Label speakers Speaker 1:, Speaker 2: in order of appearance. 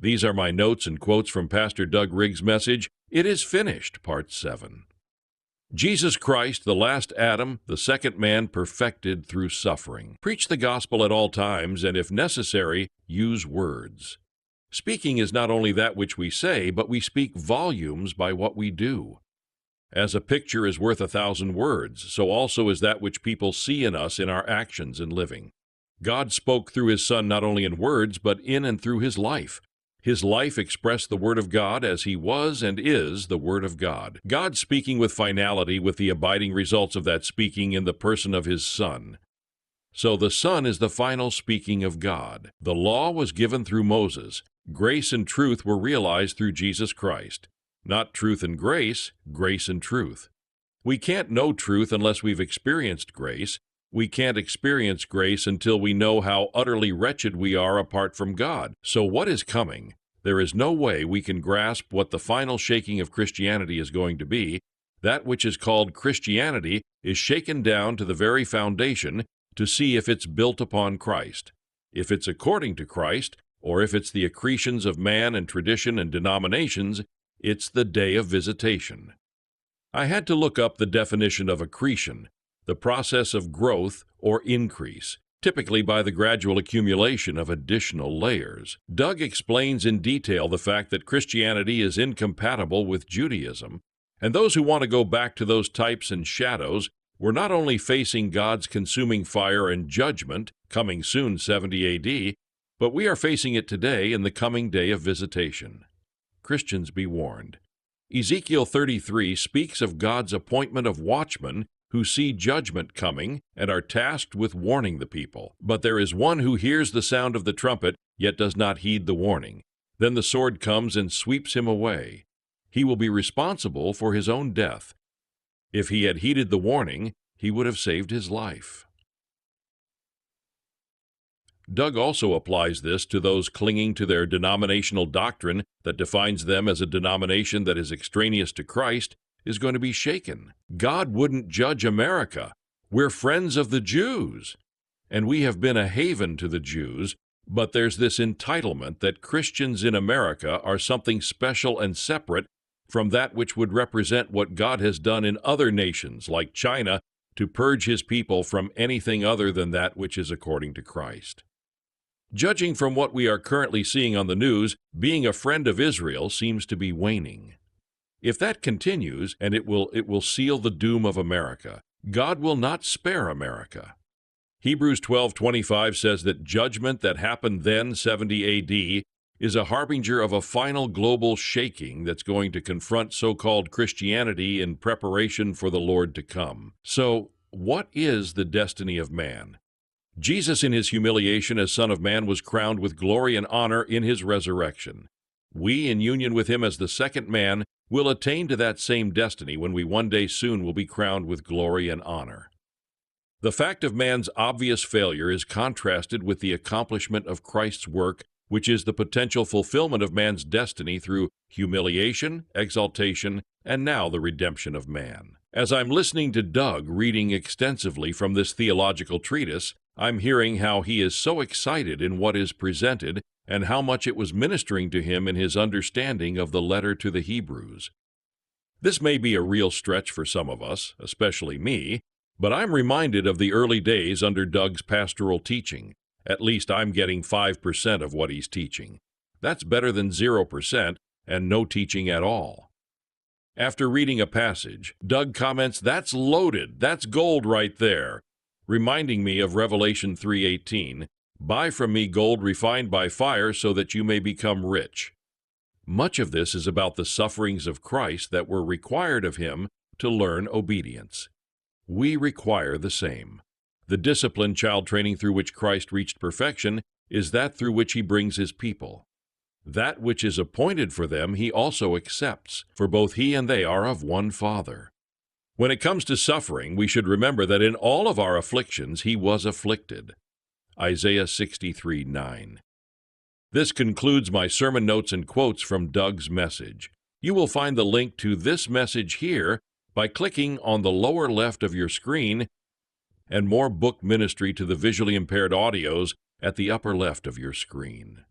Speaker 1: These are my notes and quotes from Pastor Doug Riggs' message, It Is Finished, Part 7. Jesus Christ, the last Adam, the second man perfected through suffering. Preach the gospel at all times, and if necessary, use words. Speaking is not only that which we say, but we speak volumes by what we do. As a picture is worth 1,000 words, so also is that which people see in us in our actions and living. God spoke through His Son not only in words, but in and through His life. His life expressed the Word of God as He was and is the Word of God. God speaking with finality with the abiding results of that speaking in the person of His Son. So the Son is the final speaking of God. The law was given through Moses. Grace and truth were realized through Jesus Christ. Not truth and grace, grace and truth. We can't know truth unless we've experienced grace. We can't experience grace until we know how utterly wretched we are apart from God. So what is coming? There is no way we can grasp what the final shaking of Christianity is going to be. That which is called Christianity is shaken down to the very foundation to see if it's built upon Christ. If it's according to Christ, or if it's the accretions of man and tradition and denominations, it's the day of visitation. I had to look up the definition of accretion, the process of growth or increase, typically by the gradual accumulation of additional layers. Doug explains in detail the fact that Christianity is incompatible with Judaism, and those who want to go back to those types and shadows were not only facing God's consuming fire and judgment, coming soon 70 A.D., but we are facing it today in the coming day of visitation. Christians be warned. Ezekiel 33 speaks of God's appointment of watchmen who see judgment coming and are tasked with warning the people. But there is one who hears the sound of the trumpet, yet does not heed the warning. Then the sword comes and sweeps him away. He will be responsible for his own death. If he had heeded the warning, he would have saved his life. Doug also applies this to those clinging to their denominational doctrine that defines them as a denomination that is extraneous to Christ is going to be shaken. God wouldn't judge America. We're friends of the Jews, and we have been a haven to the Jews, but there's this entitlement that Christians in America are something special and separate from that which would represent what God has done in other nations, like China, to purge His people from anything other than that which is according to Christ. Judging from what we are currently seeing on the news, being a friend of Israel seems to be waning. If that continues, and it will seal the doom of America, God will not spare America. Hebrews 12:25 says that judgment that happened then, 70 A.D., is a harbinger of a final global shaking that's going to confront so-called Christianity in preparation for the Lord to come. So, what is the destiny of man? Jesus in His humiliation as Son of Man was crowned with glory and honor in His resurrection. We, in union with Him as the second man, will attain to that same destiny when we one day soon will be crowned with glory and honor. The fact of man's obvious failure is contrasted with the accomplishment of Christ's work, which is the potential fulfillment of man's destiny through humiliation, exaltation, and now the redemption of man. As I'm listening to Doug reading extensively from this theological treatise, I'm hearing how he is so excited in what is presented and how much it was ministering to him in his understanding of the letter to the Hebrews. This may be a real stretch for some of us, especially me, but I'm reminded of the early days under Doug's pastoral teaching. At least I'm getting 5% of what he's teaching. That's better than 0% and no teaching at all. After reading a passage, Doug comments, "That's loaded, that's gold right there," reminding me of Revelation 3:18, "Buy from me gold refined by fire so that you may become rich." Much of this is about the sufferings of Christ that were required of Him to learn obedience. We require the same. The discipline child training through which Christ reached perfection is that through which He brings His people. That which is appointed for them He also accepts, for both He and they are of one Father. When it comes to suffering, we should remember that in all of our afflictions He was afflicted. Isaiah 63:9. This concludes my sermon notes and quotes from Doug's message. You will find the link to this message here by clicking on the lower left of your screen, and more book ministry to the visually impaired audios at the upper left of your screen.